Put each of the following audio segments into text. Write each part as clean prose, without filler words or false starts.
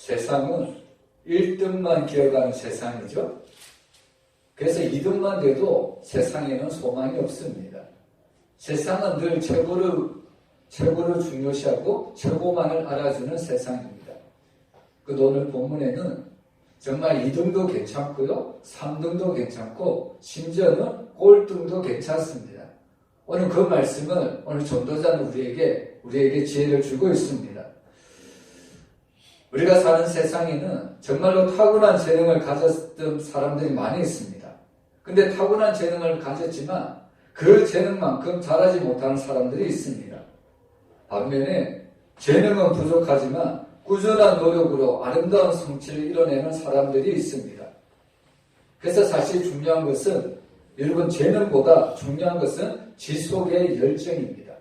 세상은 1등만 기어가는 세상이죠. 그래서 2등만 돼도 세상에는 소망이 없습니다. 세상은 늘 최고를 중요시하고 최고만을 알아주는 세상입니다. 그 오늘 본문에는 정말 2등도 괜찮고요, 3등도 괜찮고 심지어는 꼴등도 괜찮습니다. 오늘 그 말씀을 오늘 전도자는 우리에게 지혜를 주고 있습니다. 우리가 사는 세상에는 정말로 타고난 재능을 가졌던 사람들이 많이 있습니다. 근데 타고난 재능을 가졌지만 그 재능만큼 잘하지 못하는 사람들이 있습니다. 반면에 재능은 부족하지만 꾸준한 노력으로 아름다운 성취를 이뤄내는 사람들이 있습니다. 그래서 사실 중요한 것은 여러분 재능보다 중요한 것은 지속의 열정입니다.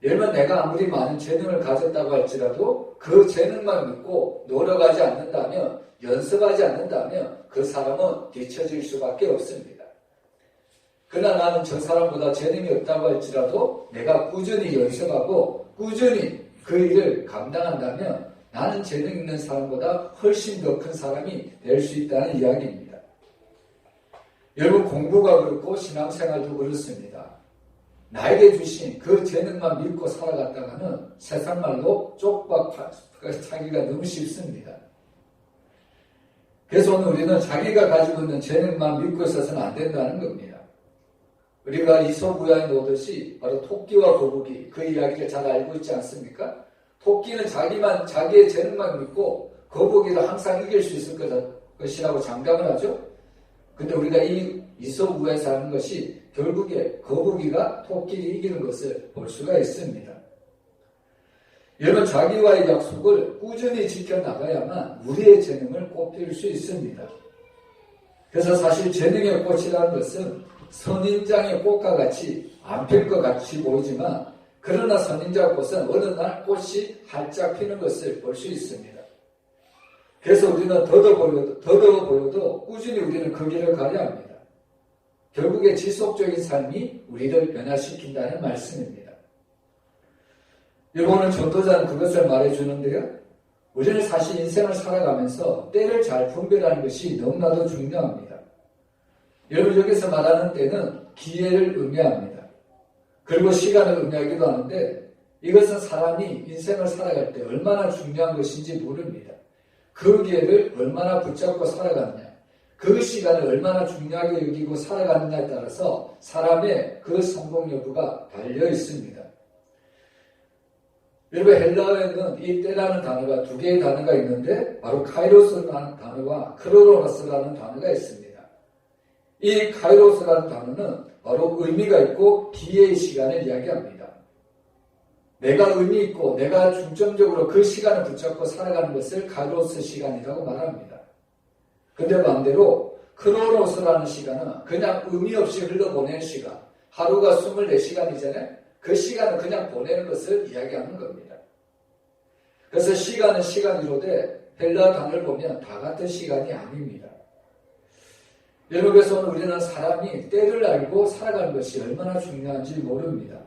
여러분 내가 아무리 많은 재능을 가졌다고 할지라도 그 재능만 믿고 노력하지 않는다면 연습하지 않는다면 그 사람은 뒤처질 수밖에 없습니다. 그러나 나는 저 사람보다 재능이 없다고 할지라도 내가 꾸준히 연습하고 꾸준히 그 일을 감당한다면 나는 재능 있는 사람보다 훨씬 더 큰 사람이 될 수 있다는 이야기입니다. 여러분 공부가 그렇고 신앙생활도 그렇습니다. 나에게 주신 그 재능만 믿고 살아갔다가는 세상말로 쪽박차기가 너무 쉽습니다. 그래서 오늘 우리는 자기가 가지고 있는 재능만 믿고 있어서는 안 된다는 겁니다. 우리가 이솝우야에 놓듯이 바로 토끼와 거북이 그 이야기를 잘 알고 있지 않습니까? 토끼는 자기의 재능만 믿고 거북이를 항상 이길 수 있을 것이라고 장담을 하죠. 근데 우리가 이 이솝우야에서 하는 것이 결국에 거북이가 토끼를 이기는 것을 볼 수가 있습니다. 여러분 자기와의 약속을 꾸준히 지켜나가야만 우리의 재능을 꽃필 수 있습니다. 그래서 사실 재능의 꽃이라는 것은 선인장의 꽃과 같이 안 필 것 같이 보이지만 그러나 선인장 꽃은 어느 날 꽃이 활짝 피는 것을 볼 수 있습니다. 그래서 우리는 더더 보여도 꾸준히 우리는 그 길을 가야 합니다. 결국에 지속적인 삶이 우리를 변화시킨다는 말씀입니다. 여러분 오늘 전도자는 그것을 말해주는데요. 우리는 사실 인생을 살아가면서 때를 잘 분별하는 것이 너무나도 중요합니다. 여러분 여기서 말하는 때는 기회를 의미합니다. 그리고 시간을 의미하기도 하는데 이것은 사람이 인생을 살아갈 때 얼마나 중요한 것인지 모릅니다. 그 기회를 얼마나 붙잡고 살아가느냐, 그 시간을 얼마나 중요하게 여기고 살아가느냐에 따라서 사람의 그 성공 여부가 달려 있습니다. 여러분 헬라어에는 이 때라는 단어가 두 개의 단어가 있는데 바로 카이로스라는 단어와 크로노스라는 단어가 있습니다. 이 카이로스라는 단어는 바로 의미가 있고 기회의 시간을 이야기합니다. 내가 의미 있고 내가 중점적으로 그 시간을 붙잡고 살아가는 것을 카이로스 시간이라고 말합니다. 근데 반대로 크로노스라는 시간은 그냥 의미 없이 흘러보내는 시간, 하루가 24시간이잖아요. 그 시간을 그냥 보내는 것을 이야기하는 겁니다. 그래서 시간은 시간이로되 헬라 단어를 보면 다 같은 시간이 아닙니다. 여러분 그래서 오늘 우리는 사람이 때를 알고 살아가는 것이 얼마나 중요한지 모릅니다.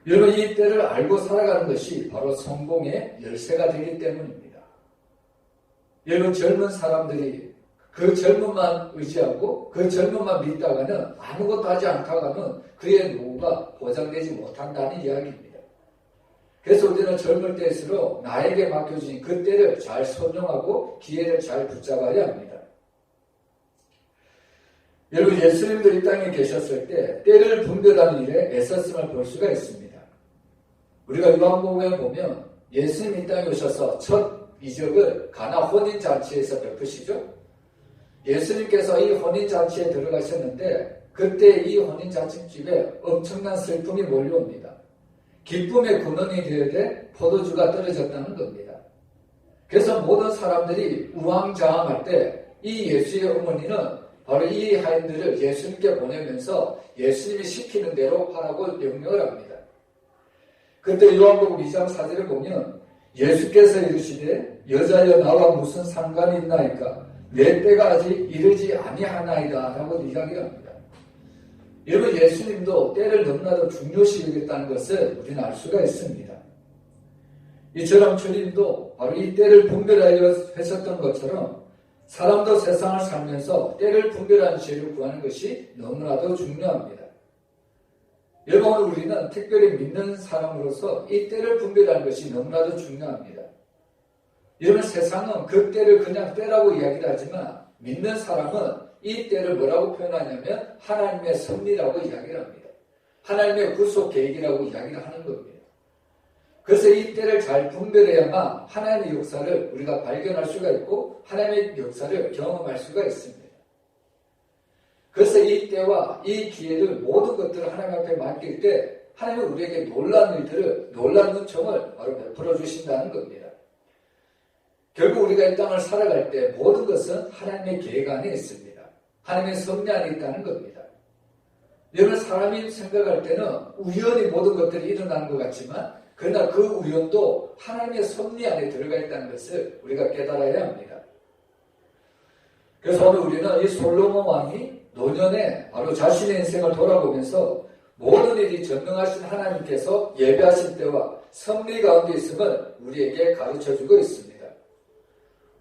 여러분 이 때를 알고 살아가는 것이 바로 성공의 열쇠가 되기 때문입니다. 여러분 젊은 사람들이 그 젊음만 의지하고 그 젊음만 믿다가는 아무것도 하지 않다가는 그의 노후가 보장되지 못한다는 이야기입니다. 그래서 우리는 젊을 때일수록 나에게 맡겨진 그 때를 잘 선용하고 기회를 잘 붙잡아야 합니다. 여러분 예수님도 이 땅에 계셨을 때 때를 분별하는 일에 애썼음을 볼 수가 있습니다. 우리가 요한복음에 보면 예수님 이 땅에 오셔서 첫 이적을 가나 혼인잔치에서 베푸시죠. 예수님께서 이 혼인잔치에 들어가셨는데 그때 이 혼인잔치집에 엄청난 슬픔이 몰려옵니다. 기쁨의 근원이 되어야 포도주가 떨어졌다는 겁니다. 그래서 모든 사람들이 우왕좌왕할 때 이 예수의 어머니는 바로 이 하인들을 예수님께 보내면서 예수님이 시키는 대로 하라고 명령을 합니다. 그때 요한복음 2장 4절을 보면 예수께서 이르시되 여자여 나와 무슨 상관이 있나이까 내 때가 아직 이르지 아니하나이다 라고 이야기를 합니다. 여러분 예수님도 때를 너무나도 중요시 여겼다는 것을 우리는 알 수가 있습니다. 이처럼 주님도 바로 이 때를 분별하여 했었던 것처럼 사람도 세상을 살면서 때를 분별하는 지혜를 구하는 것이 너무나도 중요합니다. 여러분, 우리는 특별히 믿는 사람으로서 이 때를 분별하는 것이 너무나도 중요합니다. 여러분, 세상은 그 때를 그냥 때라고 이야기를 하지만 믿는 사람은 이 때를 뭐라고 표현하냐면 하나님의 섭리라고 이야기를 합니다. 하나님의 구속 계획이라고 이야기를 하는 겁니다. 그래서 이 때를 잘 분별해야만 하나님의 역사를 우리가 발견할 수가 있고 하나님의 역사를 경험할 수가 있습니다. 그래서 이 때와 이 기회를 모든 것들을 하나님 앞에 맡길 때 하나님은 우리에게 놀라운 일들을, 놀라운 은총을 바로 베풀어 주신다는 겁니다. 결국 우리가 이 땅을 살아갈 때 모든 것은 하나님의 계획 안에 있습니다. 하나님의 섭리 안에 있다는 겁니다. 여러분, 사람이 생각할 때는 우연히 모든 것들이 일어나는 것 같지만 그러나 그 우연도 하나님의 섭리 안에 들어가 있다는 것을 우리가 깨달아야 합니다. 그래서 오늘 우리는 이 솔로몬 왕이 노년에 바로 자신의 인생을 돌아보면서 모든 일이 전능하신 하나님께서 예배하신 때와 섭리 가운데 있음을 우리에게 가르쳐주고 있습니다.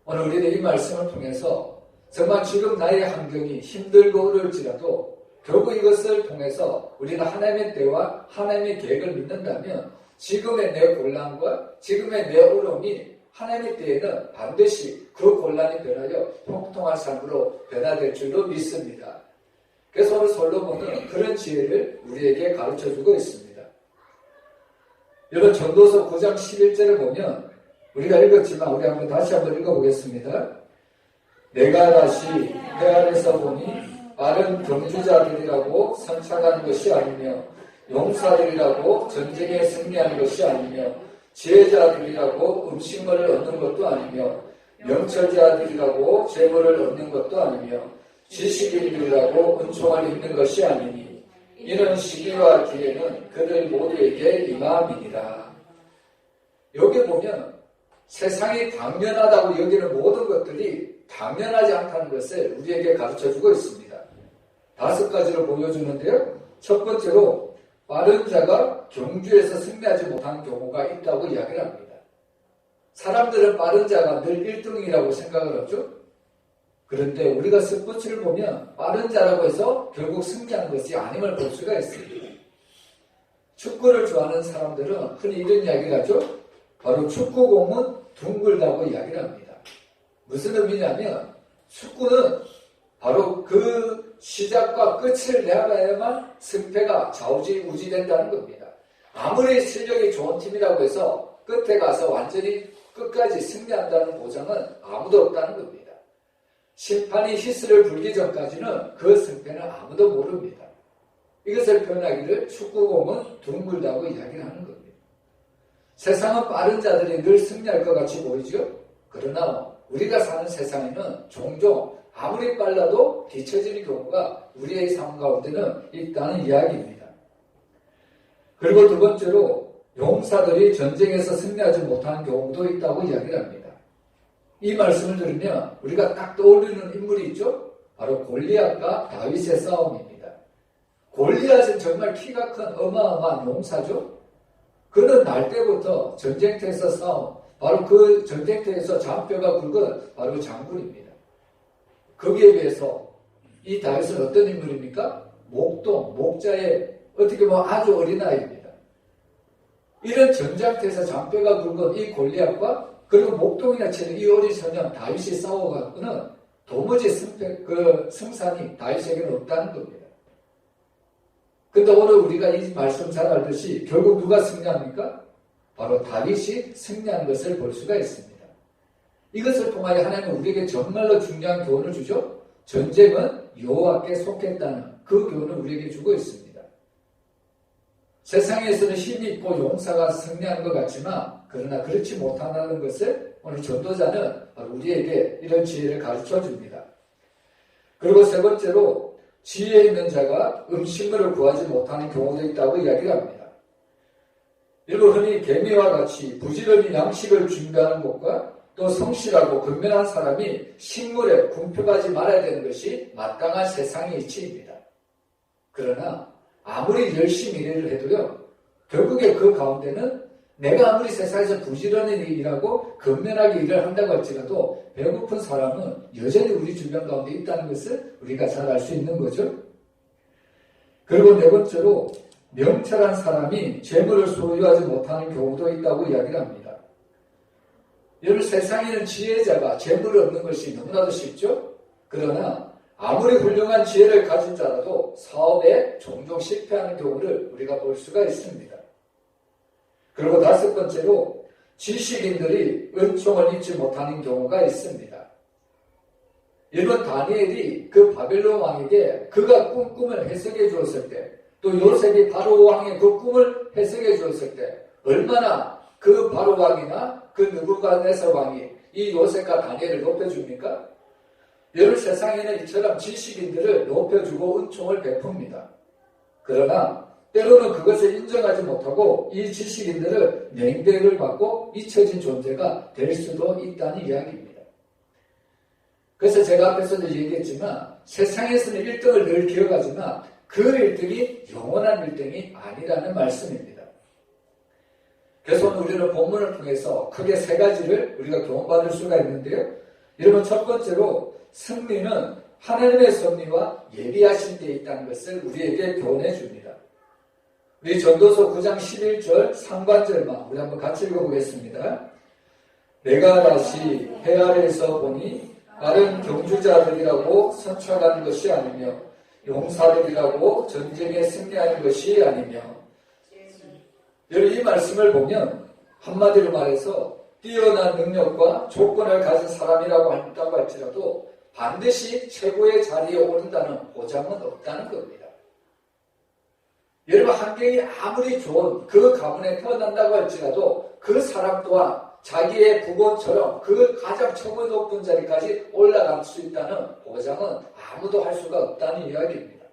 오늘 우리는 이 말씀을 통해서 정말 지금 나의 환경이 힘들고 어려울지라도 결국 이것을 통해서 우리는 하나님의 때와 하나님의 계획을 믿는다면 지금의 내 곤란과 지금의 내 어려움이 하나님의 때에는 반드시 그 곤란이 변하여 통통한 삶으로 변화될 줄로 믿습니다. 그래서 오늘 솔로몬은 그런 지혜를 우리에게 가르쳐주고 있습니다. 여러분, 전도서 9장 11절을 보면 우리가 읽었지만 우리 한번 다시 한번 읽어보겠습니다. 내가 다시 해 아래서 보니 빠른 경주자들이라고 선착하는 것이 아니며 용사들이라고 전쟁에 승리하는 것이 아니며 지혜자들이라고 음식물을 얻는 것도 아니며 명철자들이라고 재물을 얻는 것도 아니며 지식인들이라고 은총을 입는 것이 아니니 이런 시기와 기회는 그들 모두에게 임함이니라. 여기 보면 세상이 당연하다고 여기는 모든 것들이 당연하지 않다는 것을 우리에게 가르쳐주고 있습니다. 5가지로 보여주는데요. 첫 번째로 빠른 자가 경주에서 승리하지 못하는 경우가 있다고 이야기를 합니다. 사람들은 빠른 자가 늘 1등이라고 생각을 하죠. 그런데 우리가 스포츠를 보면 빠른 자라고 해서 결국 승리한 것이 아님을 볼 수가 있습니다. 축구를 좋아하는 사람들은 흔히 이런 이야기를 하죠. 바로 축구공은 둥글다고 이야기를 합니다. 무슨 의미냐면 축구는 바로 그 시작과 끝을 내야만 승패가 좌우지우지된다는 겁니다. 아무리 실력이 좋은 팀이라고 해서 끝에 가서 완전히 끝까지 승리한다는 보장은 아무도 없다는 겁니다. 심판이 히스를 불기 전까지는 그 승패는 아무도 모릅니다. 이것을 표현하기를 축구공은 둥글다고 이야기를 하는 겁니다. 세상은 빠른 자들이 늘 승리할 것 같이 보이죠? 그러나 우리가 사는 세상에는 종종 아무리 빨라도 뒤처지는 경우가 우리의 삶 가운데는 있다는 이야기입니다. 그리고 두 번째로 용사들이 전쟁에서 승리하지 못하는 경우도 있다고 이야기를 합니다. 이 말씀을 들으면 우리가 딱 떠올리는 인물이 있죠? 바로 골리앗과 다윗의 싸움입니다. 골리앗은 정말 키가 큰 어마어마한 용사죠? 그는 날 때부터 전쟁터에서 싸움, 바로 그 전쟁터에서 잔뼈가 굵은 바로 장군입니다. 거기에 비해서 이 다윗은 어떤 인물입니까? 목동, 목자의 어떻게 보면 아주 어린아이입니다. 이런 전장터에서 잔뼈가 굵은 이 골리앗과 그리고 목동이나 치는 이 어린 소년 다윗이 싸워갖고는 도무지 승산이 다윗에게는 없다는 겁니다. 근데 오늘 우리가 이 말씀 잘 알듯이 결국 누가 승리합니까? 바로 다윗이 승리하는 것을 볼 수가 있습니다. 이것을 통하여 하나님은 우리에게 정말로 중요한 교훈을 주죠. 전쟁은 여호와께 속했다는 그 교훈을 우리에게 주고 있습니다. 세상에서는 힘이 있고 용사가 승리하는 것 같지만 그러나 그렇지 못한다는 것을 오늘 전도자는 우리에게 이런 지혜를 가르쳐 줍니다. 그리고 세 번째로 지혜 있는 자가 음식물을 구하지 못하는 경우도 있다고 이야기를 합니다. 여러분, 흔히 개미와 같이 부지런히 양식을 준비하는 것과 또 성실하고 근면한 사람이 식물에 궁핍하지 말아야 되는 것이 마땅한 세상의 이치입니다. 그러나 아무리 열심히 일을 해도요, 결국에 그 가운데는 내가 아무리 세상에서 부지런히 일하고 근면하게 일을 한다고 할지라도 배고픈 사람은 여전히 우리 주변 가운데 있다는 것을 우리가 잘 알 수 있는 거죠. 그리고 네 번째로 명철한 사람이 재물을 소유하지 못하는 경우도 있다고 이야기를 합니다. 여러분, 세상에는 지혜자가 재물을 얻는 것이 너무나도 쉽죠? 그러나 아무리 훌륭한 지혜를 가진 자라도 사업에 종종 실패하는 경우를 우리가 볼 수가 있습니다. 그리고 다섯 번째로 지식인들이 은총을 잊지 못하는 경우가 있습니다. 여러분, 다니엘이 그 바벨론 왕에게 그가 꿈을 해석해 주었을 때, 또 요셉이 바로 왕의 그 꿈을 해석해 주었을 때 얼마나 그 바로 왕이나 그 느부갓네살 왕이 이 요셉과 다니엘을 높여줍니까? 여러분, 세상에는 이처럼 지식인들을 높여주고 은총을 베풉니다. 그러나 때로는 그것을 인정하지 못하고 이 지식인들을 냉대를 받고 잊혀진 존재가 될 수도 있다는 이야기입니다. 그래서 제가 앞에서도 얘기했지만 세상에서는 1등을 늘 기억하지만 그 1등이 영원한 1등이 아니라는 말씀입니다. 그래서 오늘 우리는 본문을 통해서 크게 세 가지를 우리가 교훈받을 수가 있는데요. 여러분, 첫 번째로 승리는 하나님의 섭리와 예비하신 데 있다는 것을 우리에게 교훈해 줍니다. 우리 전도서 9장 11절 상반절만 우리 한번 같이 읽어보겠습니다. 내가 다시 해 아래에서 보니 다른 경주자들이라고 선출하는 것이 아니며 용사들이라고 전쟁에 승리하는 것이 아니며. 여러분, 이 말씀을 보면 한마디로 말해서 뛰어난 능력과 조건을 가진 사람이라고 한다고 할지라도 반드시 최고의 자리에 오른다는 보장은 없다는 겁니다. 여러분, 환경이 아무리 좋은 그 가문에 태어난다고 할지라도 그 사람 또한 자기의 부모처럼 그 가장 최고 높은 자리까지 올라갈 수 있다는 보장은 아무도 할 수가 없다는 이야기입니다.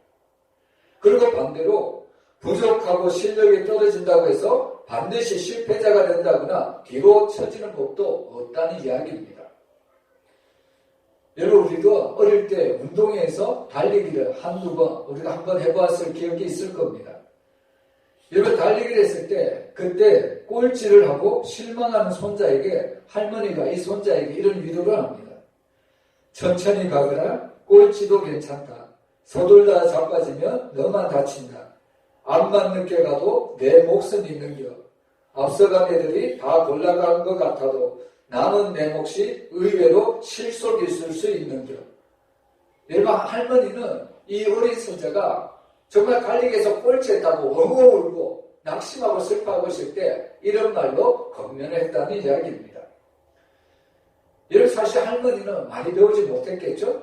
그리고 반대로 부족하고 실력이 떨어진다고 해서 반드시 실패자가 된다거나 뒤로 처지는 법도 없다는 이야기입니다. 여러분, 우리도 어릴 때 운동회에서 달리기를 한두 번 우리가 한번 해보았을 기억이 있을 겁니다. 여러분, 달리기를 했을 때 그때 꼴찌를 하고 실망하는 손자에게 할머니가 이 손자에게 이런 위로를 합니다. 천천히 가거라. 꼴찌도 괜찮다. 서둘러 자빠지면 너만 다친다. 암만 늦게 가도 내 몫은 있는겨. 앞서간 애들이 다 골라간 것 같아도 남은 내 몫이 의외로 실속이 있을 수 있는겨. 여러분, 할머니는 이 어린 손자가 정말 달리기에서 꼴찌했다고 엉엉 울고 낙심하고 슬퍼하고 있을 때 이런 말로 격려를 했다는 이야기입니다. 여러분, 사실 할머니는 많이 배우지 못했겠죠?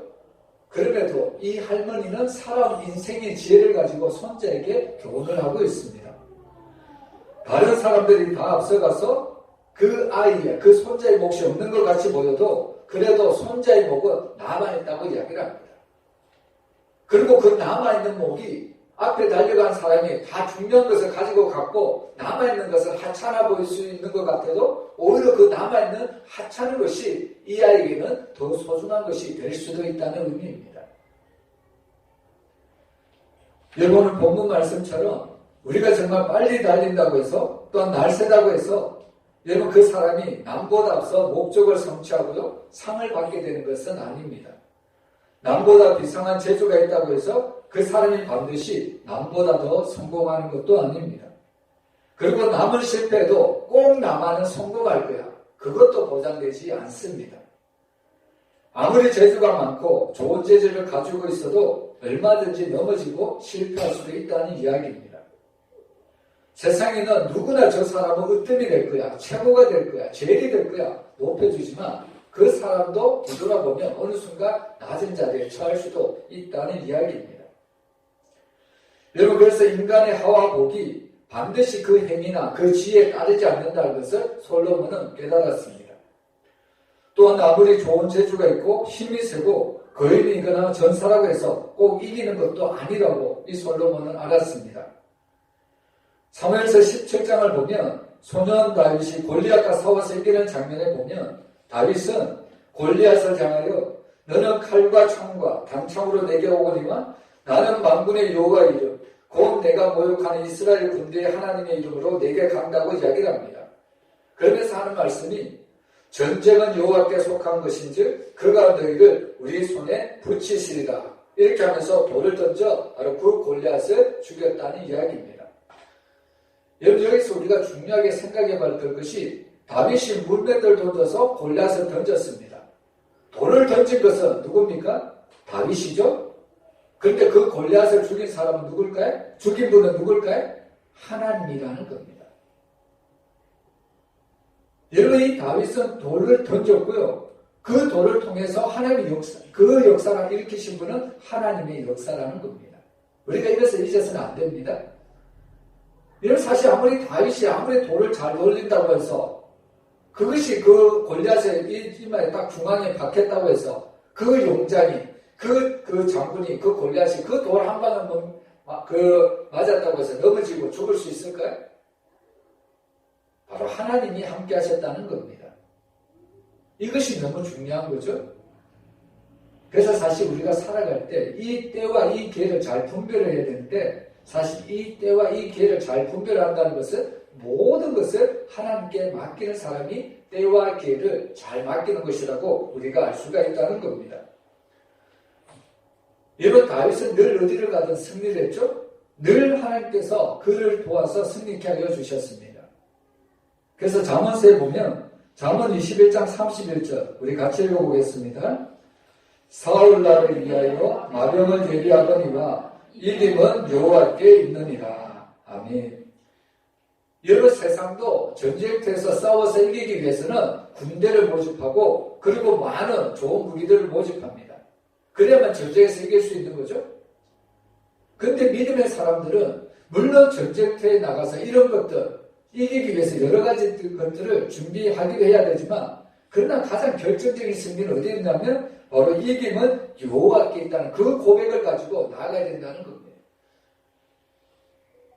그럼에도 이 할머니는 사람 인생의 지혜를 가지고 손자에게 교훈을 하고 있습니다. 다른 사람들이 다 앞서가서 그 아이의, 그 손자의 몫이 없는 것 같이 보여도 그래도 손자의 몫은 남아있다고 이야기를 합니다. 그리고 그 남아있는 몫이 앞에 달려간 사람이 다 중요한 것을 가지고 갔고 남아있는 것은 하찮아 보일 수 있는 것 같아도 오히려 그 남아있는 하찮은 것이 이 아이에게는 더 소중한 것이 될 수도 있다는 의미입니다. 여러분은 본문 말씀처럼 우리가 정말 빨리 달린다고 해서 또한 날쌔다고 해서 여러분 그 사람이 남보다 앞서 목적을 성취하고요 상을 받게 되는 것은 아닙니다. 남보다 비상한 재주가 있다고 해서 그 사람이 반드시 남보다 더 성공하는 것도 아닙니다. 그리고 남은 실패도 꼭 나만은 성공할 거야. 그것도 보장되지 않습니다. 아무리 재주가 많고 좋은 재주를 가지고 있어도 얼마든지 넘어지고 실패할 수도 있다는 이야기입니다. 세상에는 누구나 저 사람은 으뜸이 될 거야, 최고가 될 거야, 제일이 될 거야 높여주지만 그 사람도 뒤돌아보면 어느 순간 낮은 자리에 처할 수도 있다는 이야기입니다. 여러분, 그래서 인간의 하와 복이 반드시 그 행위나 그 지혜에 따르지 않는다는 것을 솔로몬은 깨달았습니다. 또한 아무리 좋은 재주가 있고 힘이 세고 거인이거나 전사라고 해서 꼭 이기는 것도 아니라고 이 솔로몬은 알았습니다. 사무엘서 17장을 보면 소년 다윗이 골리앗과 싸워서 이기는 장면에 보면 다윗은 골리앗을 향하여 너는 칼과 창과 단창으로 내게 오거니와 나는 만군의 여호와의 이름 곧 내가 모욕하는 이스라엘 군대의 하나님의 이름으로 내게 간다고 이야기를 합니다. 그러면서 하는 말씀이 전쟁은 여호와께 속한 것인즉 그가 너희를 우리 손에 붙이시리라. 이렇게 하면서 돌을 던져 바로 그 골리앗을 죽였다는 이야기입니다. 여러분 여기서 우리가 중요하게 생각해 봐야 될 것이 다윗이 물맷을 던져서 골리앗을 던졌습니다. 돌을 던진 것은 누굽니까? 다윗이죠. 그런데 그 골리앗을 죽인 사람은 누굴까요? 죽인 분은 누굴까요? 하나님이라는 겁니다. 여러분 이 다윗은 돌을 던졌고요. 그 돌을 통해서 하나님의 역사, 그 역사를 일으키신 분은 하나님의 역사라는 겁니다. 우리가 이것을 잊어서는 안 됩니다. 여러분 사실 아무리 다윗이 아무리 돌을 잘 돌린다고 해서 그것이 그 골리앗의 이마에 딱 중앙에 박혔다고 해서 그 용장이 그 장군이 그 골리앗이 그 돌 한 방을 맞았다고 해서 넘어지고 죽을 수 있을까요? 바로 하나님이 함께 하셨다는 겁니다. 이것이 너무 중요한 거죠. 그래서 사실 우리가 살아갈 때 이 때와 이 기회를 잘 분별해야 되는데 사실 이 때와 이 기회를 잘 분별한다는 것은 모든 것을 하나님께 맡기는 사람이 때와 기회를 잘 맡기는 것이라고 우리가 알 수가 있다는 겁니다. 여러분 다윗은 늘 어디를 가든 승리를 했죠? 늘 하나님께서 그를 도와서 승리케 하여 주셨습니다. 그래서 잠언서에 보면 잠언 21장 31절 우리 같이 읽어보겠습니다. 사울 나를 위하여 마병을 대비하거니와 이김은 여호와께 있느니라. 아멘. 여러 세상도 전쟁터에서 싸워서 이기기 위해서는 군대를 모집하고 그리고 많은 좋은 무기들을 모집합니다. 그래야만 전쟁에서 이길 수 있는 거죠. 그런데 믿음의 사람들은 물론 전쟁터에 나가서 이런 것들 이기기 위해서 여러 가지 것들을 준비하기도 해야 되지만 그러나 가장 결정적인 승리는 어디에 있냐면 바로 이김은 여호와께 있다는 그 고백을 가지고 나아가야 된다는 겁니다.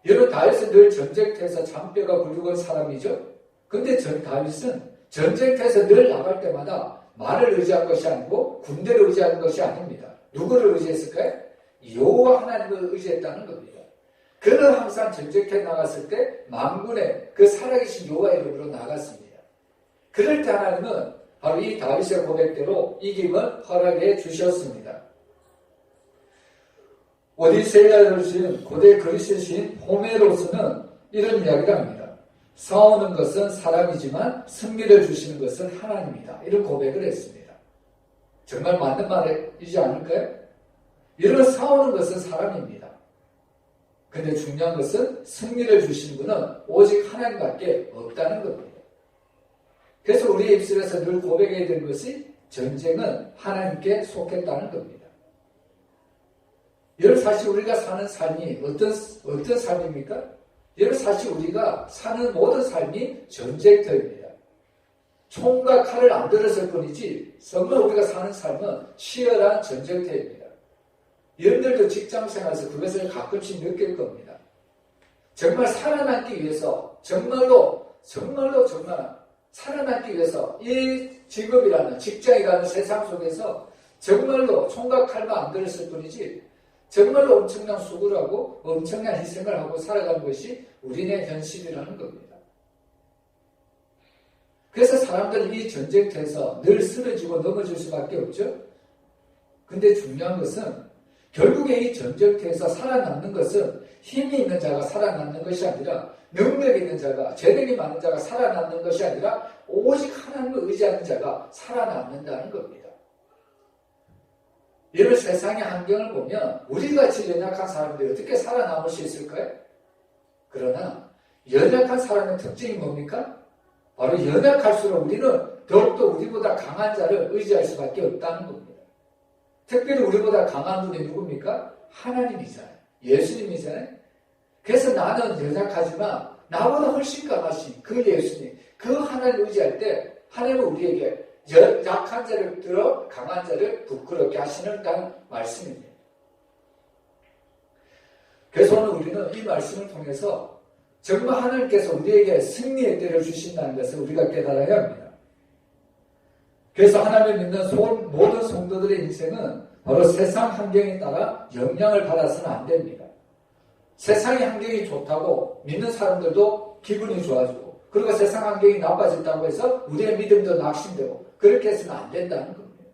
여러분 다윗은 늘 전쟁터에서 잔뼈가 굵은 사람이죠. 그런데 다윗은 전쟁터에서 늘 나갈 때마다 말을 의지한 것이 아니고 군대를 의지한 것이 아닙니다. 누구를 의지했을까요? 여호와 하나님을 의지했다는 겁니다. 그는 항상 전쟁터에 나갔을 때 만군의 그 살아계신 여호와 이름으로 나갔습니다. 그럴 때 하나님은 바로 이 다윗의 고백대로 이김을 허락해 주셨습니다. 오디세이아를 지은 고대 그리스 시인 호메로스는 이런 이야기를 합니다. 싸우는 것은 사람이지만 승리를 주시는 것은 하나님이다. 이런 고백을 했습니다. 정말 맞는 말이지 않을까요? 이런 싸우는 것은 사람입니다. 근데 중요한 것은 승리를 주시는 분은 오직 하나님밖에 없다는 겁니다. 그래서 우리의 입술에서 늘 고백해야 되는 것이 전쟁은 하나님께 속했다는 겁니다. 여러분 사실 우리가 사는 삶이 어떤 삶입니까? 여러분 사실 우리가 사는 모든 삶이 전쟁터입니다. 총과 칼을 안 들었을 뿐이지 정말 우리가 사는 삶은 치열한 전쟁터입니다. 여러분들도 직장생활에서 그것을 가끔씩 느낄 겁니다. 정말 살아남기 위해서 정말 살아남기 위해서 이 직업이라는 직장이라는 세상 속에서 정말로 총과 칼만 안 들었을 뿐이지 정말로 엄청난 수고를 하고 엄청난 희생을 하고 살아가는 것이 우리네 현실이라는 겁니다. 그래서 사람들은 이 전쟁터에서 늘 쓰러지고 넘어질 수밖에 없죠. 근데 중요한 것은 결국에 이 전쟁터에서 살아남는 것은 힘이 있는 자가 살아남는 것이 아니라 능력이 있는 자가 재능이 많은 자가 살아남는 것이 아니라 오직 하나님을 의지하는 자가 살아남는다는 겁니다. 여러분 세상의 환경을 보면 우리같이 연약한 사람들이 어떻게 살아남을 수 있을까요? 그러나 연약한 사람의 특징이 뭡니까? 바로 연약할수록 우리는 더욱더 우리보다 강한 자를 의지할 수밖에 없다는 겁니다. 특별히 우리보다 강한 분이 누굽니까? 하나님이잖아요. 예수님이잖아요. 그래서 나는 연약하지만 나보다 훨씬 강하신 그 예수님, 그 하나님을 의지할 때 하나님은 우리에게 약한 자를 들어 강한 자를 부끄럽게 하시는다는 말씀입니다. 그래서 오늘 우리는 이 말씀을 통해서 정말 하나님께서 우리에게 승리의 때를 주신다는 것을 우리가 깨달아야 합니다. 그래서 하나님을 믿는 모든 성도들의 인생은 바로 세상 환경에 따라 영향을 받아서는 안 됩니다. 세상의 환경이 좋다고 믿는 사람들도 기분이 좋아지고 그리고 세상 환경이 나빠졌다고 해서 우리의 믿음도 낙심되고 그렇게 해서는 안 된다는 겁니다.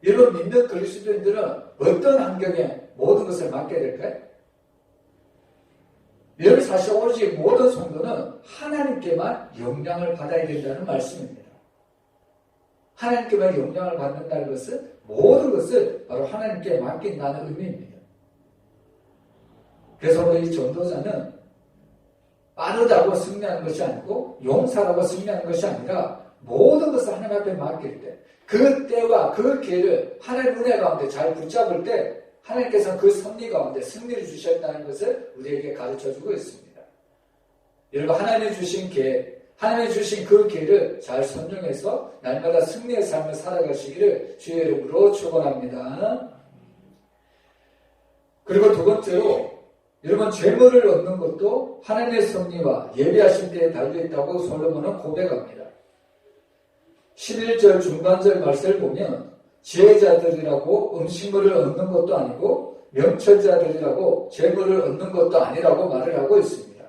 여러분 믿는 그리스도인들은 어떤 환경에 모든 것을 맡게 될까요? 여러분 사실 오직 모든 성도는 하나님께만 영향을 받아야 된다는 말씀입니다. 하나님께만 영향을 받는다는 것은 모든 것을 바로 하나님께 맡긴다는 의미입니다. 그래서 이 전도자는 빠르다고 승리하는 것이 아니고 용사라고 승리하는 것이 아니라 모든 것을 하나님 앞에 맡길 때 그 때와 그 기회를 하나님 은혜 가운데 잘 붙잡을 때 하나님께서는 그 섭리 가운데 승리를 주셨다는 것을 우리에게 가르쳐주고 있습니다. 여러분 하나님이 주신 기회, 하나님이 주신 그 기회를 잘 선용해서 날마다 승리의 삶을 살아가시기를 주의 이름으로 축원합니다. 그리고 두 번째로 여러분 재물을 얻는 것도 하나님의 섭리와 예비하신 때에 달려있다고 솔로몬은 고백합니다. 11절 중간절 말씀을 보면 지혜자들이라고 음식물을 얻는 것도 아니고 명철자들이라고 재물을 얻는 것도 아니라고 말을 하고 있습니다.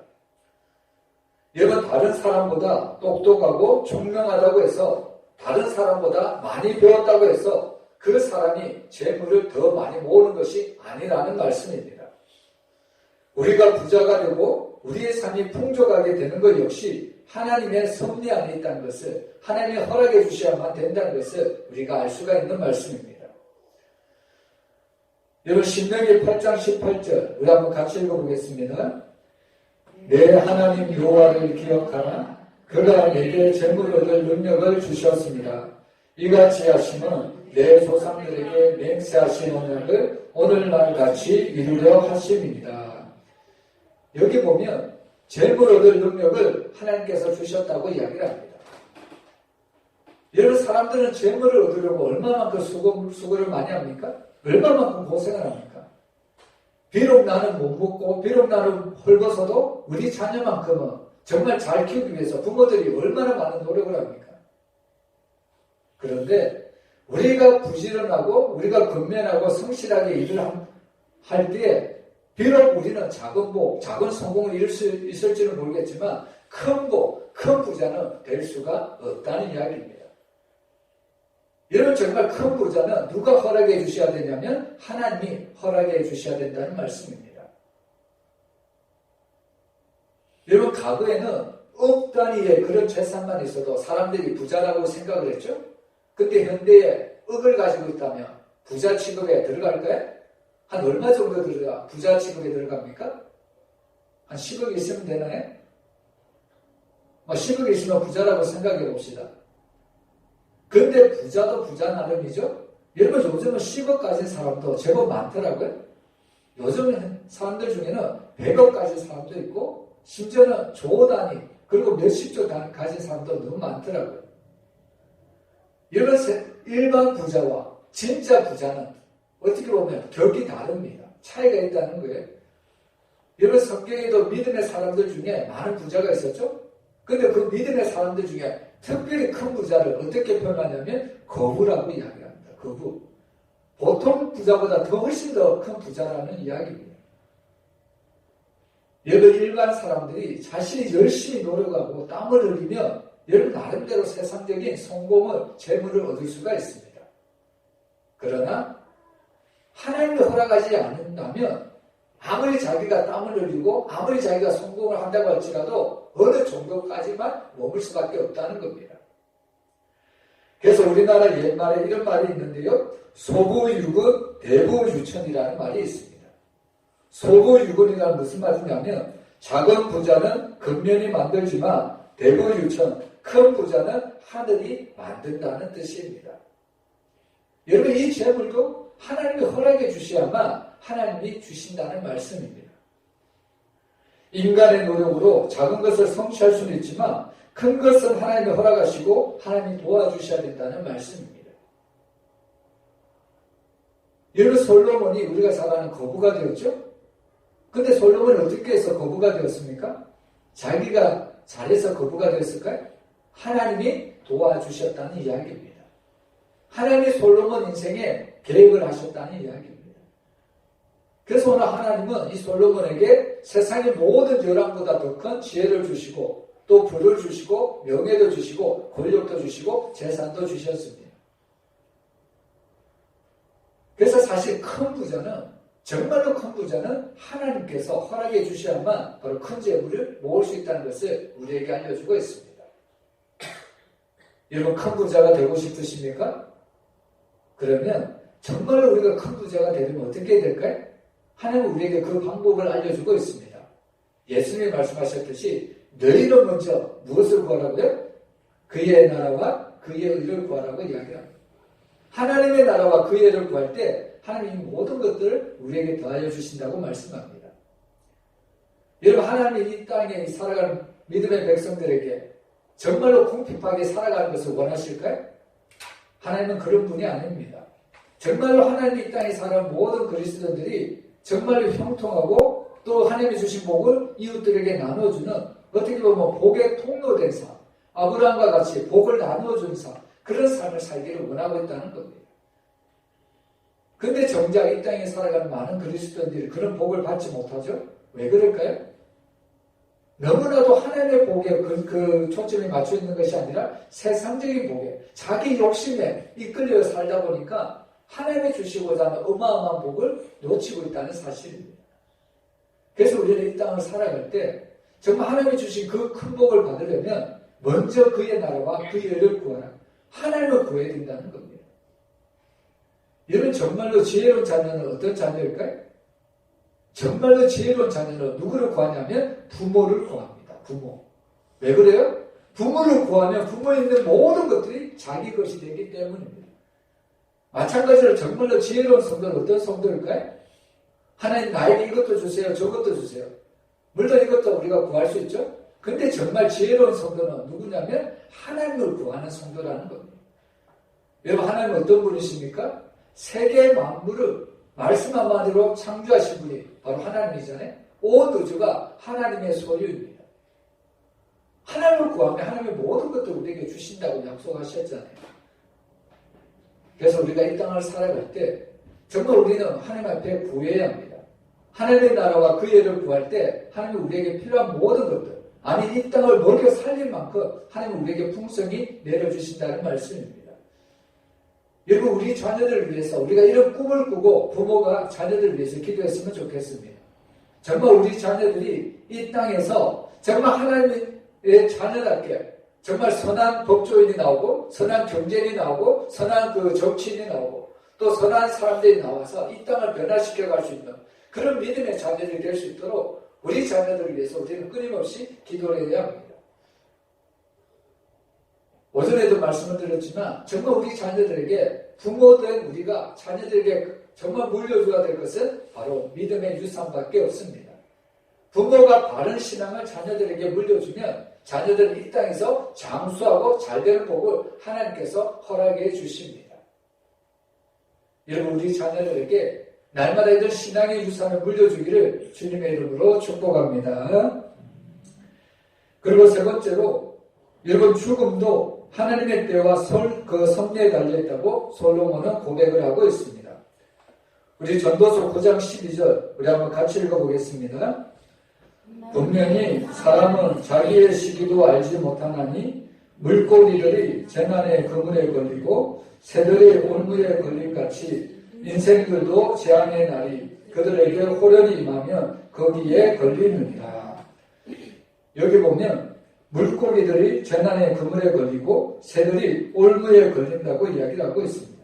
여러분 다른 사람보다 똑똑하고 총명하다고 해서 다른 사람보다 많이 배웠다고 해서 그 사람이 재물을 더 많이 모으는 것이 아니라는 말씀입니다. 우리가 부자가 되고 우리의 삶이 풍족하게 되는 것 역시 하나님의 섭리 안에 있다는 것을 하나님이 허락해 주셔야만 된다는 것을 우리가 알 수가 있는 말씀입니다. 여러분 신명기 8장 18절 우리 한번 같이 읽어보겠습니다. 내 하나님 여호와를 기억하라. 그가 내게 재물 얻을 능력을 주셨습니다. 이같이 하시면 내 조상들에게 맹세하신 언약을 오늘날 같이 이루려 하심입니다. 여기 보면 재물 얻을 능력을 하나님께서 주셨다고 이야기를 합니다. 여러분 사람들은 재물을 얻으려고 얼마만큼 수고를 많이 합니까? 얼마만큼 고생을 합니까? 비록 나는 못 먹고 비록 나는 헐벗어도 우리 자녀만큼은 정말 잘 키우기 위해서 부모들이 얼마나 많은 노력을 합니까? 그런데 우리가 부지런하고 우리가 근면하고 성실하게 일을 할 때에 비록 우리는 작은 복, 작은 성공을 이룰 수 있을지는 모르겠지만 큰 복, 큰 부자는 될 수가 없다는 이야기입니다. 여러분 정말 큰 부자는 누가 허락해 주셔야 되냐면 하나님이 허락해 주셔야 된다는 말씀입니다. 여러분 과거에는 억 단위의 그런 재산만 있어도 사람들이 부자라고 생각을 했죠. 근데 현대에 억을 가지고 있다면 부자 취급에 들어갈까요? 한 얼마 정도 부자 취급에 들어갑니까? 한 10억 있으면 되나요? 10억 있으면 부자라고 생각해 봅시다. 그런데 부자도 부자 나름이죠? 여러분 요즘은 10억 가진 사람도 제법 많더라고요. 요즘 사람들 중에는 100억 가진 사람도 있고 심지어는 조 단위 그리고 몇십조 단위 가진 사람도 너무 많더라고요. 여러분 일반 부자와 진짜 부자는 어떻게 보면 격이 다릅니다. 차이가 있다는 거예요. 여러분 성경에도 믿음의 사람들 중에 많은 부자가 있었죠? 근데 그 믿음의 사람들 중에 특별히 큰 부자를 어떻게 표현하냐면 거부라고 이야기합니다. 거부. 보통 부자보다 더 훨씬 더 큰 부자라는 이야기입니다. 여러분 일반 사람들이 자신이 열심히 노력하고 땀을 흘리면 여러분 나름대로 세상적인 성공을 재물을 얻을 수가 있습니다. 그러나 하나님이 허락하지 않는다면 아무리 자기가 땀을 흘리고 아무리 자기가 성공을 한다고 할지라도 어느 정도까지만 머물 수밖에 없다는 겁니다. 그래서 우리나라 옛말에 이런 말이 있는데요. 소부유근 대부유천이라는 말이 있습니다. 소부유근이란 무슨 말이냐면 작은 부자는 근면이 만들지만 대부유천, 큰 부자는 하늘이 만든다는 뜻입니다. 여러분 이 재물도 하나님이 허락해 주셔야만 하나님이 주신다는 말씀입니다. 인간의 노력으로 작은 것을 성취할 수는 있지만 큰 것은 하나님이 허락하시고 하나님이 도와주셔야 된다는 말씀입니다. 여러분 솔로몬이 우리가 잘 아는 거부가 되었죠? 근데 솔로몬이 어떻게 해서 거부가 되었습니까? 자기가 잘해서 거부가 되었을까요? 하나님이 도와주셨다는 이야기입니다. 하나님이 솔로몬 인생에 계획을 하셨다는 이야기입니다. 그래서 오늘 하나님은 이 솔로몬에게 세상의 모든 열왕보다 더 큰 지혜를 주시고 또 부를 주시고 명예도 주시고 권력도 주시고 재산도 주셨습니다. 그래서 사실 큰 부자는 정말로 큰 부자는 하나님께서 허락해 주셔야만 바로 큰 재물을 모을 수 있다는 것을 우리에게 알려주고 있습니다. 여러분 큰 부자가 되고 싶으십니까? 그러면 정말로 우리가 큰 부자가 되려면 어떻게 될까요? 하나님은 우리에게 그 방법을 알려주고 있습니다. 예수님이 말씀하셨듯이 너희는 먼저 무엇을 구하라고요? 그의 나라와 그의 의를 구하라고 이야기합니다. 하나님의 나라와 그의 의를 구할 때 하나님이 모든 것들을 우리에게 더하여 주신다고 말씀합니다. 여러분 하나님이 이 땅에 살아가는 믿음의 백성들에게 정말로 궁핍하게 살아가는 것을 원하실까요? 하나님은 그런 분이 아닙니다. 정말로 하나님이 이 땅에 살아가는 모든 그리스도인들이 정말로 형통하고 또 하나님이 주신 복을 이웃들에게 나눠주는 어떻게 보면 복의 통로된 삶, 아브라함과 같이 복을 나누어준 삶, 그런 삶을 살기를 원하고 있다는 겁니다. 근데 정작 이 땅에 살아가는 많은 그리스도인들이 그런 복을 받지 못하죠? 왜 그럴까요? 너무나도 하나님의 복에 그 초점이 맞춰 있는 것이 아니라 세상적인 복에, 자기 욕심에 이끌려 살다 보니까 하나님이 주시고자 하는 어마어마한 복을 놓치고 있다는 사실입니다. 그래서 우리는 이 땅을 살아갈 때 정말 하나님이 주신 그 큰 복을 받으려면 먼저 그의 나라와 그의 의를 구하라. 하나님을 구해야 된다는 겁니다. 여러분 정말로 지혜로운 자녀는 어떤 자녀일까요? 정말로 지혜로운 자녀는 누구를 구하냐면 부모를 구합니다. 부모. 왜 그래요? 부모를 구하면 부모에 있는 모든 것들이 자기 것이 되기 때문입니다. 마찬가지로 정말로 지혜로운 성도는 어떤 성도일까요? 하나님 나에게 이것도 주세요. 저것도 주세요. 물론 이것도 우리가 구할 수 있죠. 근데 정말 지혜로운 성도는 누구냐면 하나님을 구하는 성도라는 겁니다. 여러분 하나님은 어떤 분이십니까? 세계 만물을 말씀 한마디로 창조하신 분이 바로 하나님이잖아요. 온 우주가 하나님의 소유입니다. 하나님을 구하면 하나님의 모든 것도 우리에게 주신다고 약속하셨잖아요. 그래서 우리가 이 땅을 살아갈 때 정말 우리는 하나님 앞에 구해야 합니다. 하나님의 나라와 그의 의를 구할 때 하나님이 우리에게 필요한 모든 것들, 아니 이 땅을 먹여 살릴 만큼 하나님은 우리에게 풍성히 내려주신다는 말씀입니다. 여러분 우리 자녀들을 위해서 우리가 이런 꿈을 꾸고 부모가 자녀들을 위해서 기도했으면 좋겠습니다. 정말 우리 자녀들이 이 땅에서 정말 하나님의 자녀답게 정말 선한 법조인이 나오고 선한 경제인이 나오고 선한 그 정치인이 나오고 또 선한 사람들이 나와서 이 땅을 변화시켜 갈 수 있는 그런 믿음의 자녀들이 될 수 있도록 우리 자녀들을 위해서 우리는 끊임없이 기도를 해야 합니다. 오전에도 말씀을 드렸지만 정말 우리 자녀들에게 부모된 우리가 자녀들에게 정말 물려줘야 될 것은 바로 믿음의 유산밖에 없습니다. 부모가 바른 신앙을 자녀들에게 물려주면 자녀들은 이 땅에서 장수하고 잘되는 복을 하나님께서 허락해 주십니다. 여러분 우리 자녀들에게 날마다 이런 신앙의 유산을 물려주기를 주님의 이름으로 축복합니다. 그리고 세 번째로 여러분 죽음도 하나님의 때와 그 섭리에 달려있다고 솔로몬은 고백을 하고 있습니다. 우리 전도서 9장 12절 우리 한번 같이 읽어보겠습니다. 분명히 사람은 자기의 시기도 알지 못하나니 물고기들이 재난의 그물에 걸리고 새들이 올무에 걸림같이 인생들도 재앙의 날이 그들에게 호련히 임하면 거기에 걸리느니라. 여기 보면 물고기들이 재난의 그물에 걸리고 새들이 올무에 걸린다고 이야기를 하고 있습니다.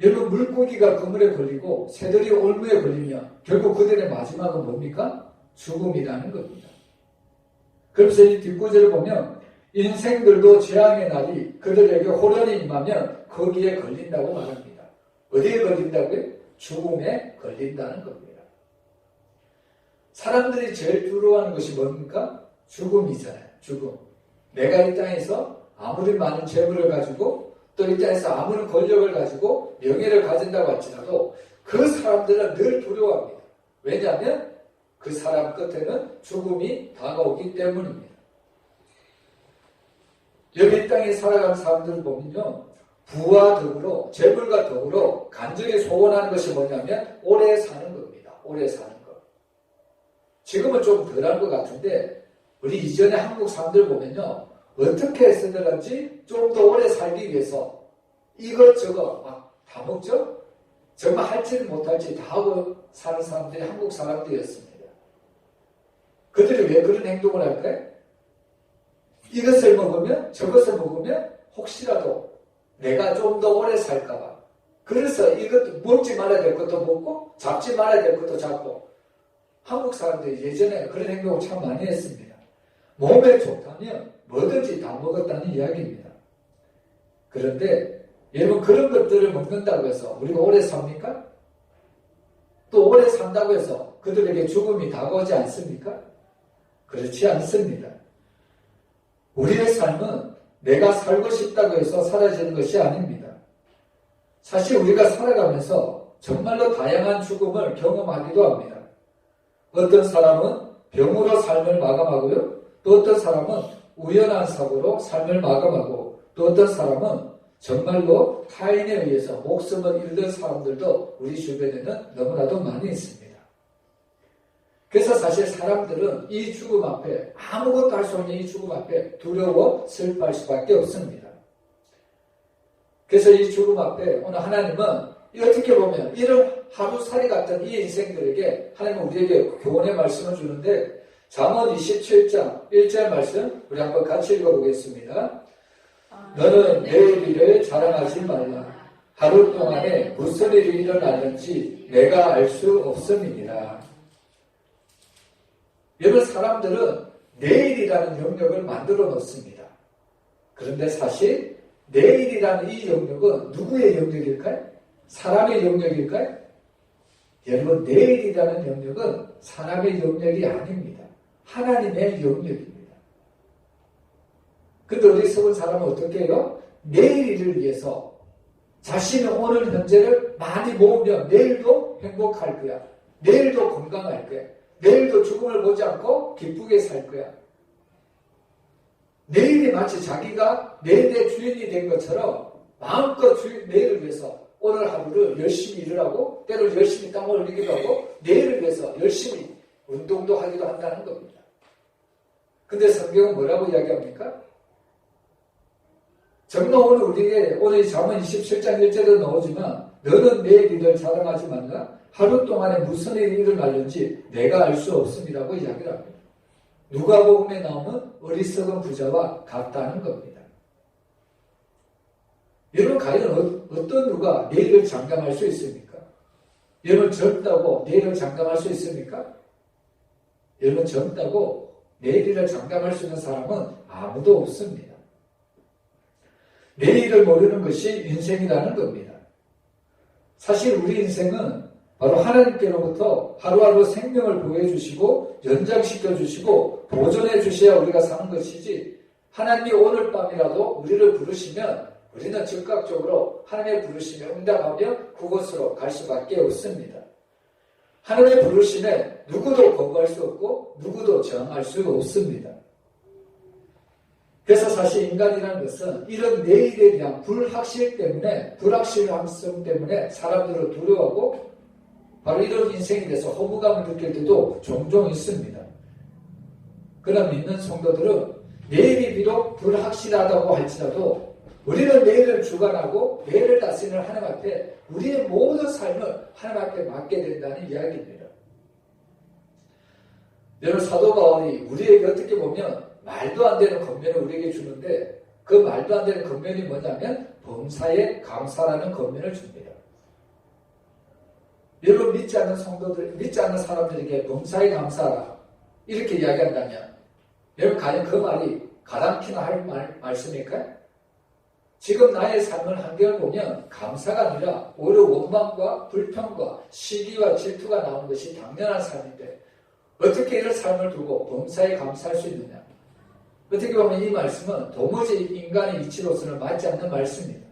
여러분 물고기가 그물에 걸리고 새들이 올무에 걸리면 결국 그들의 마지막은 뭡니까? 죽음이라는 겁니다. 그래서 이 뒷구절을 보면 인생들도 재앙의 날이 그들에게 호련히 임하면 거기에 걸린다고 말합니다. 어디에 걸린다고요? 죽음에 걸린다는 겁니다. 사람들이 제일 두려워하는 것이 뭡니까? 죽음이잖아요. 죽음. 내가 이 땅에서 아무리 많은 재물을 가지고 또 이 땅에서 아무리 권력을 가지고 명예를 가진다고 할지라도 그 사람들은 늘 두려워합니다. 왜냐하면 그 사람 끝에는 죽음이 다가오기 때문입니다. 여기 이 땅에 살아가는 사람들을 보면요. 부와 더불어 재물과 더불어 간절히 소원하는 것이 뭐냐면 오래 사는 겁니다. 오래 사는 것. 지금은 좀 덜한 것 같은데 우리 이전에 한국 사람들 보면요. 어떻게 했었는지 좀 더 오래 살기 위해서 이것저것 막 다 먹죠? 정말 할지 못할지 다 하고 사는 사람들이 한국 사람들이었습니다. 그들이 왜 그런 행동을 할까요? 이것을 먹으면 저것을 먹으면 혹시라도 내가 좀 더 오래 살까봐. 그래서 이것도 먹지 말아야 될 것도 먹고 잡지 말아야 될 것도 잡고 한국 사람들이 예전에 그런 행동을 참 많이 했습니다. 몸에 좋다면 뭐든지 다 먹었다는 이야기입니다. 그런데 여러분 그런 것들을 먹는다고 해서 우리가 오래 삽니까? 또 오래 산다고 해서 그들에게 죽음이 다가오지 않습니까? 그렇지 않습니다. 우리의 삶은 내가 살고 싶다고 해서 사라지는 것이 아닙니다. 사실 우리가 살아가면서 정말로 다양한 죽음을 경험하기도 합니다. 어떤 사람은 병으로 삶을 마감하고요. 또 어떤 사람은 우연한 사고로 삶을 마감하고 또 어떤 사람은 정말로 타인에 의해서 목숨을 잃는 사람들도 우리 주변에는 너무나도 많이 있습니다. 그래서 사실 사람들은 이 죽음 앞에 아무것도 할 수 없는 이 죽음 앞에 두려워 슬퍼할 수밖에 없습니다. 그래서 이 죽음 앞에 오늘 하나님은 어떻게 보면 이런 하루살이 같은 이 인생들에게 하나님은 우리에게 교훈의 말씀을 주는데 잠언 27장 1절 말씀 우리 한번 같이 읽어보겠습니다. 너는 내일 일을 자랑하지 말라. 하루 동안에 무슨 일이 일어나는지 내가 알 수 없음이니라. 여러분 사람들은 내일이라는 영역을 만들어 놓습니다. 그런데 사실 내일이라는 이 영역은 누구의 영역일까요? 사람의 영역일까요? 여러분 내일이라는 영역은 사람의 영역이 아닙니다. 하나님의 영역입니다. 근데 어리석은 사람은 어떻게 해요? 내일을 위해서 자신의 오늘 현재를 많이 모으면 내일도 행복할 거야. 내일도 건강할 거야. 내일도 죽음을 보지 않고 기쁘게 살 거야. 내일이 마치 자기가 내일의 주인이 된 것처럼 마음껏 내일을 위해서 오늘 하루를 열심히 일을 하고 때로 열심히 땀을 흘리기도 하고 내일을 위해서 열심히 운동도 하기도 한다는 겁니다. 근데 성경은 뭐라고 이야기합니까? 정말 오늘 잠언 27장 1절에 나오지만 너는 내일 일을 자랑하지 말라. 하루 동안에 무슨 일이 일어날는지 내가 알 수 없음이라고 이야기를 합니다. 누가복음에 나오는 어리석은 부자와 같다는 겁니다. 여러분 과연 어떤 누가 내일을 장담할 수 있습니까? 여러분 젊다고 내일을 장담할 수 있습니까? 여러분 젊다고 내일을 장담할 수 있는 사람은 아무도 없습니다. 내일을 모르는 것이 인생이라는 겁니다. 사실 우리 인생은 바로 하나님께로부터 하루하루 생명을 보여주시고 연장시켜주시고 보존해주셔야 우리가 사는 것이지 하나님이 오늘 밤이라도 우리를 부르시면 우리는 즉각적으로 하나님의 부르심에 응답하며 그곳으로 갈 수밖에 없습니다. 하나님의 부르심에 누구도 거부할 수 없고 누구도 저항할 수 없습니다. 그래서 사실 인간이라는 것은 이런 내일에 대한 불확실함성 때문에 사람들을 두려워하고 바로 이런 인생에 대해서 허무감을 느낄 때도 종종 있습니다. 그러나 믿는 성도들은 내일이 비록 불확실하다고 할지라도 우리는 내일을 주관하고 내일을 다스리는 하나님 앞에 우리의 모든 삶을 하나님 앞에 맡게 된다는 이야기입니다. 여러분 사도 바울이 우리에게 어떻게 보면 말도 안 되는 권면을 우리에게 주는데 그 말도 안 되는 권면이 뭐냐면 범사에 감사라는 권면을 줍니다. 여러분 믿지 않는 성도들, 믿지 않는 사람들에게 범사에 감사하라 이렇게 이야기한다면 여러분 과연 그 말이 가당키나 할 말씀일까요? 지금 나의 삶을 한결 보면 감사가 아니라 오히려 원망과 불평과 시기와 질투가 나오는 것이 당연한 삶인데 어떻게 이런 삶을 두고 범사에 감사할 수 있느냐? 어떻게 보면 이 말씀은 도무지 인간의 이치로서는 맞지 않는 말씀입니다.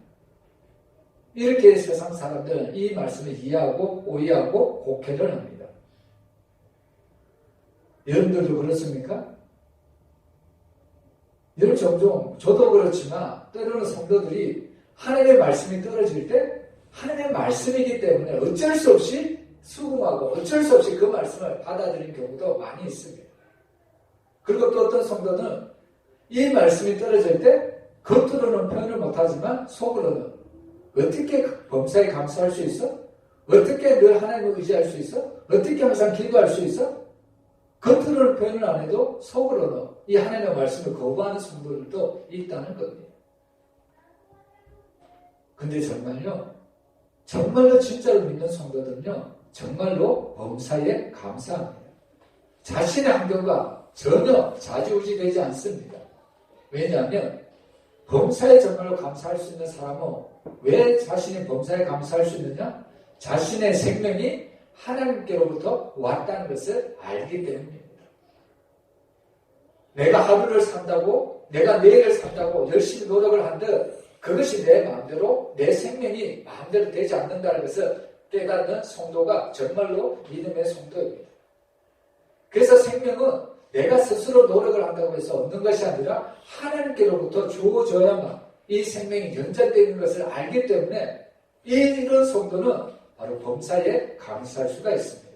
이렇게 세상 사람들은 이 말씀을 이해하고 오해하고 곡해를 합니다. 여러분들도 그렇습니까? 여러분 종종 저도 그렇지만 때로는 성도들이 하나님의 말씀이 떨어질 때 하나님의 말씀이기 때문에 어쩔 수 없이 수긍하고 어쩔 수 없이 그 말씀을 받아들이는 경우도 많이 있습니다. 그리고 또 어떤 성도는 이 말씀이 떨어질 때 겉으로는 표현을 못하지만 속으로는 어떻게 범사에 감사할 수 있어? 어떻게 늘 하나님을 의지할 수 있어? 어떻게 항상 기도할 수 있어? 겉으로는 표현을 안 해도 속으로는 이 하나님의 말씀을 거부하는 성도들도 있다는 겁니다. 근데 정말로 진짜로 믿는 성도들은요, 정말로 범사에 감사합니다. 자신의 환경과 전혀 좌지우지되지 않습니다. 왜냐하면 범사에 정말로 감사할 수 있는 사람은 왜 자신이 범사에 감사할 수 있느냐? 자신의 생명이 하나님께로부터 왔다는 것을 알기 때문입니다. 내가 하루를 산다고, 내가 내일을 산다고 열심히 노력을 한들 그것이 내 마음대로, 내 생명이 마음대로 되지 않는다는 것을 깨닫는 성도가 정말로 믿음의 성도입니다. 그래서 생명은 내가 스스로 노력을 한다고 해서 얻는 것이 아니라 하나님께로부터 주어져야만 이 생명이 연장되어 있는 것을 알기 때문에 이런 성도는 바로 범사에 감사할 수가 있습니다.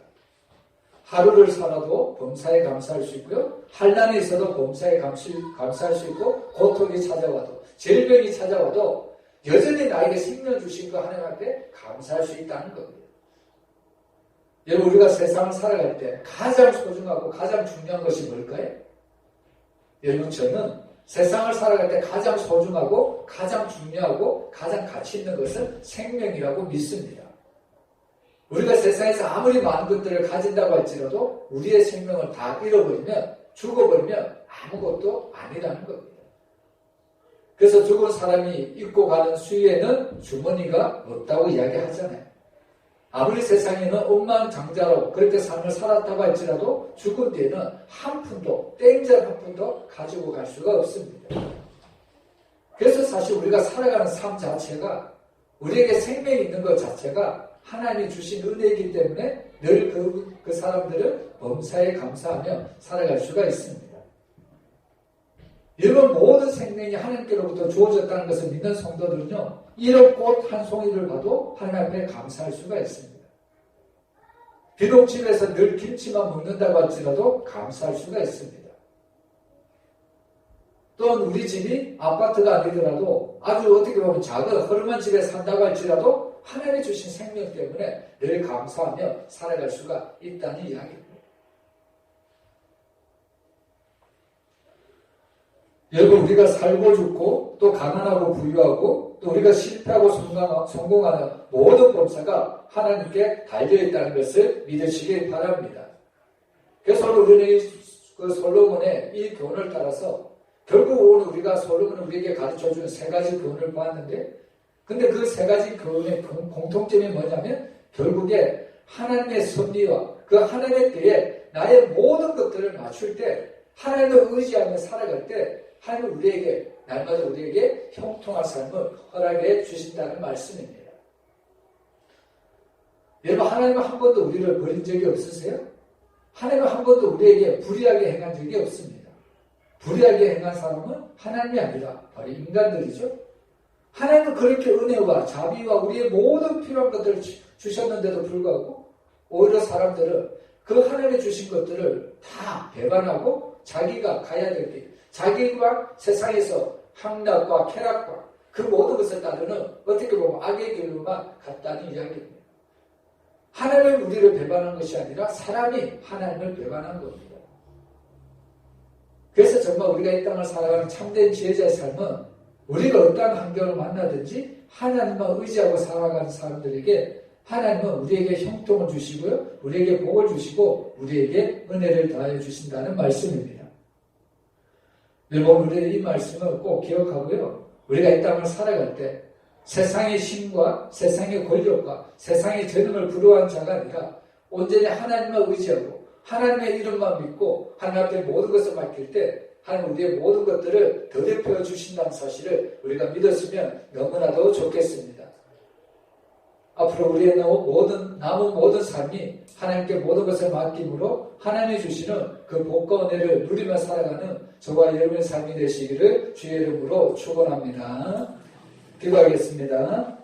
하루를 살아도 범사에 감사할 수 있고요. 환난이 있어도 범사에 감사할 수 있고, 고통이 찾아와도, 질병이 찾아와도 여전히 나에게 생명 주신 그 하나님 앞에 감사할 수 있다는 겁니다. 여러분, 우리가 세상을 살아갈 때 가장 소중하고 가장 중요한 것이 뭘까요? 여러분, 저는 세상을 살아갈 때 가장 소중하고 가장 중요하고 가장 가치 있는 것은 생명이라고 믿습니다. 우리가 세상에서 아무리 많은 것들을 가진다고 할지라도 우리의 생명을 다 잃어버리면, 죽어버리면 아무것도 아니라는 겁니다. 그래서 죽은 사람이 입고 가는 수의에는 주머니가 없다고 이야기하잖아요. 아무리 세상에는 억만장자로 그렇게 삶을 살았다고 할지라도 죽은 뒤에는 한 푼도, 땡전 한 푼도 가지고 갈 수가 없습니다. 그래서 사실 우리가 살아가는 삶 자체가, 우리에게 생명이 있는 것 자체가 하나님이 주신 은혜이기 때문에 늘 그 사람들은 범사에 감사하며 살아갈 수가 있습니다. 여러분, 모든 생명이 하나님께로부터 주어졌다는 것을 믿는 성도들은요, 이런 꽃 한 송이를 봐도 하나님 앞에 감사할 수가 있습니다. 비록 집에서 늘 김치만 먹는다고 할지라도 감사할 수가 있습니다. 또한 우리 집이 아파트가 아니더라도 아주 어떻게 보면 작은 허름한 집에 산다고 할지라도 하나님이 주신 생명 때문에 늘 감사하며 살아갈 수가 있다는 이야기입니다. 여러분, 우리가 살고 죽고 또 가난하고 부유하고 또 우리가 실패하고 성공하는 모든 범사가 하나님께 달려있다는 것을 믿으시길 바랍니다. 그래서 오늘 우리는 그 솔로몬의 이 교훈을 따라서 결국 오늘 우리가 솔로몬은 우리에게 가르쳐주는 세 가지 교훈을 보았는데, 근데 그 세 가지 교훈의 공통점이 뭐냐면 결국에 하나님의 섭리와 그 하나님의 때에 나의 모든 것들을 맞출 때, 하나님을 의지하며 살아갈 때 하나님은 우리에게, 날마다 우리에게 형통한 삶을 허락해 주신다는 말씀입니다. 여러분, 하나님은 한 번도 우리를 버린 적이 없으세요? 하나님은 한 번도 우리에게 불의하게 행한 적이 없습니다. 불의하게 행한 사람은 하나님이 아니라 바로 인간들이죠. 하나님은 그렇게 은혜와 자비와 우리의 모든 필요한 것들을 주셨는데도 불구하고 오히려 사람들은 그 하나님이 주신 것들을 다 배반하고 자기가 가야 될 길, 자기가 세상에서 향락과 쾌락과 그 모든 것을 따르는 어떻게 보면 악의 길로만 갔다는 이야기입니다. 하나님은 우리를 배반한 것이 아니라 사람이 하나님을 배반한 겁니다. 그래서 정말 우리가 이 땅을 살아가는 참된 지혜자의 삶은 우리가 어떠한 환경을 만나든지 하나님만 의지하고 살아가는 사람들에게 하나님은 우리에게 형통을 주시고요, 우리에게 복을 주시고 우리에게 은혜를 다해 주신다는 말씀입니다. 여러분, 우리 이 말씀을 꼭 기억하고요, 우리가 이 땅을 살아갈 때 세상의 힘과 세상의 권력과 세상의 재능을 부러워하는 자가 아니라 온전히 하나님만 의지하고 하나님의 이름만 믿고 하나님 앞에 모든 것을 맡길 때 하나님 우리의 모든 것들을 더럽혀 주신다는 사실을 우리가 믿었으면 너무나도 좋겠습니다. 앞으로 우리의 남은 모든 삶이 하나님께 모든 것을 맡김으로 하나님이 주시는 그 복과 은혜를 누리며 살아가는 저와 여러분의 삶이 되시기를 주의 이름으로 축원합니다. 기도하겠습니다.